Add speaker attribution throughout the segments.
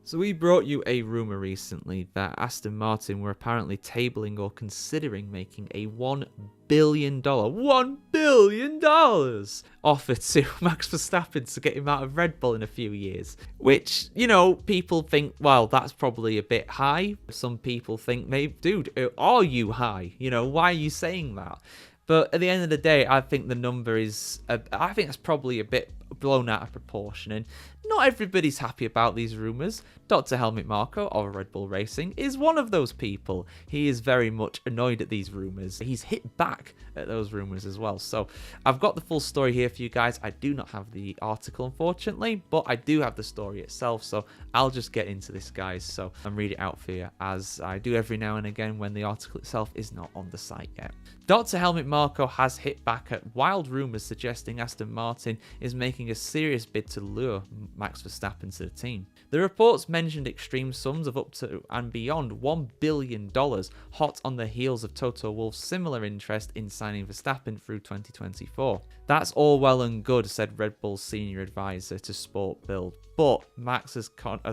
Speaker 1: So we brought you a rumour recently that Aston Martin were apparently tabling or considering making a $1 billion offer to Max Verstappen to get him out of Red Bull in a few years. Which, you know, people think, well, that's probably a bit high. Some people think, maybe, dude, are you high? You know, why are you saying that? But at the end of the day, I think the number is, I think that's probably a bit blown out of proportion. And not everybody's happy about these rumours. Dr. Helmut Marko of Red Bull Racing is one of those people. He is very much annoyed at these rumours. He's hit back at those rumours as well. So I've got the full story here for you guys. I do not have the article, unfortunately, but I do have the story itself. So I'll just get into this, guys. So and read it out for you, as I do every now and again when the article itself is not on the site yet. Dr. Helmut Marko has hit back at wild rumours suggesting Aston Martin is making a serious bid to lure Max Verstappen to the team. The reports mentioned extreme sums of up to and beyond $1 billion, hot on the heels of Toto Wolff's similar interest in signing Verstappen through 2024. That's all well and good, said Red Bull's senior advisor to Sport Bild, but Max has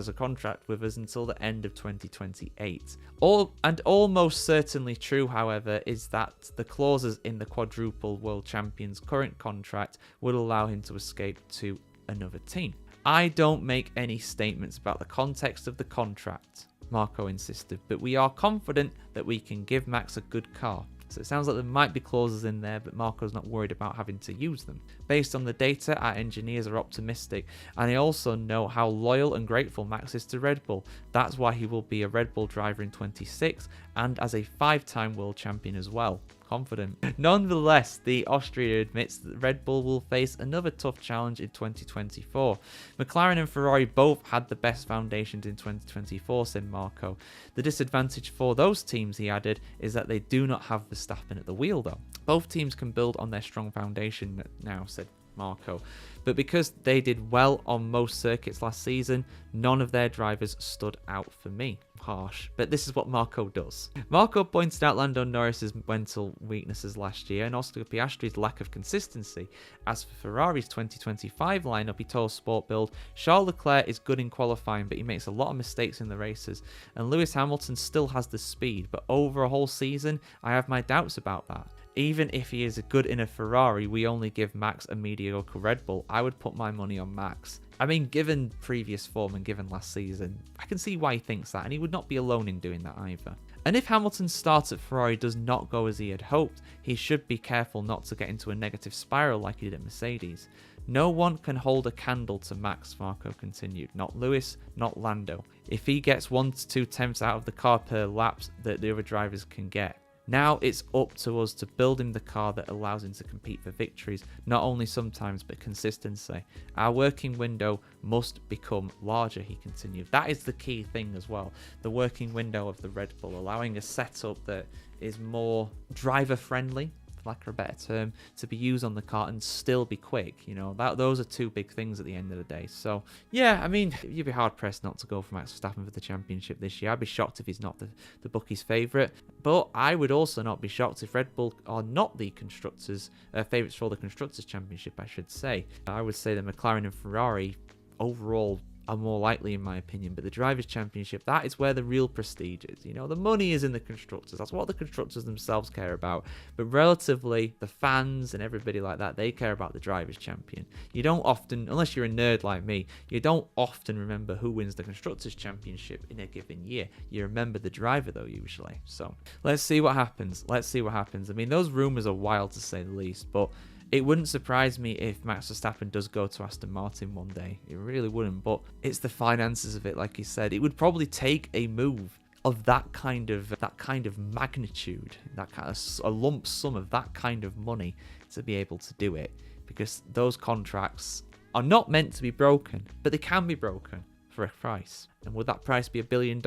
Speaker 1: a contract with us until the end of 2028. Almost certainly true, however, is that the clauses in the quadruple world champion's current contract would allow him to escape to another team. I don't make any statements about the context of the contract, Marko insisted, but we are confident that we can give Max a good car. So it sounds like there might be clauses in there, but Marko's not worried about having to use them. Based on the data, our engineers are optimistic, and I also know how loyal and grateful Max is to Red Bull. That's why he will be a Red Bull driver in 26 and as a 5-time world champion as well. Confident. Nonetheless, the Austrian admits that Red Bull will face another tough challenge in 2024. McLaren and Ferrari both had the best foundations in 2024, said Marko. The disadvantage for those teams, he added, is that they do not have Verstappen at the wheel though. Both teams can build on their strong foundation now, said Marko. But because they did well on most circuits last season, none of their drivers stood out for me. Harsh, but this is what Marko does. Marko pointed out Lando Norris's mental weaknesses last year and Oscar Piastri's lack of consistency. As for Ferrari's 2025 lineup, he told Sport Bild, Charles Leclerc is good in qualifying, but he makes a lot of mistakes in the races, and Lewis Hamilton still has the speed, but over a whole season, I have my doubts about that. Even if he is good in a Ferrari, we only give Max a mediocre Red Bull. I would put my money on Max. I mean, given previous form and given last season, I can see why he thinks that, and he would not be alone in doing that either. And if Hamilton's start at Ferrari does not go as he had hoped, he should be careful not to get into a negative spiral like he did at Mercedes. No one can hold a candle to Max, Marko continued. Not Lewis, not Lando. If he gets 1 to 2 tenths out of the car per lap that the other drivers can get. Now it's up to us to build him the car that allows him to compete for victories, not only sometimes but consistency. Our working window must become larger, he continued. That is the key thing as well. The working window of the Red Bull, allowing a setup that is more driver friendly, for lack of a better term, to be used on the car and still be quick. You know, those are two big things at the end of the day. So yeah, I mean, you'd be hard pressed not to go for Max Verstappen for the championship this year. I'd be shocked if he's not the bookies' favourite, but I would also not be shocked if Red Bull are not the constructors favourites for the constructors championship, I should say. I would say that McLaren and Ferrari overall are more likely, in my opinion, but the Drivers' Championship, that is where the real prestige is. You know, the money is in the constructors. That's what the constructors themselves care about. But relatively, the fans and everybody like that, they care about the Drivers' Champion. You don't often, unless you're a nerd like me, you don't often remember who wins the Constructors' Championship in a given year. You remember the driver, though, usually. So, let's see what happens. Let's see what happens. I mean, those rumours are wild, to say the least, but it wouldn't surprise me if Max Verstappen does go to Aston Martin one day. It really wouldn't, but it's the finances of it, like you said. It would probably take a move of that kind of magnitude, that kind of a lump sum of that kind of money to be able to do it, because those contracts are not meant to be broken, but they can be broken for a price. And would that price be $1 billion?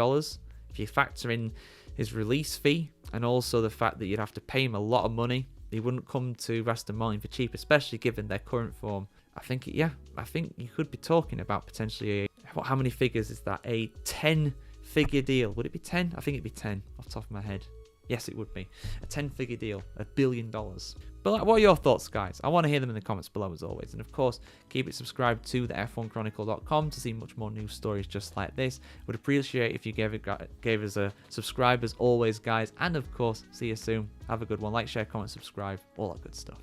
Speaker 1: If you factor in his release fee and also the fact that you'd have to pay him a lot of money, he wouldn't come to Aston Martin for cheap, especially given their current form. I think you could be talking about potentially how many figures is that? A 10-figure deal. Would it be 10? I think it'd be 10 off the top of my head. Yes, it would be. A 10-figure deal. $1 billion. But what are your thoughts, guys? I want to hear them in the comments below, as always. And of course, keep it subscribed to the F1Chronicle.com to see much more news stories just like this. Would appreciate if you gave us a subscribe, as always, guys. And of course, see you soon. Have a good one. Like, share, comment, subscribe, all that good stuff.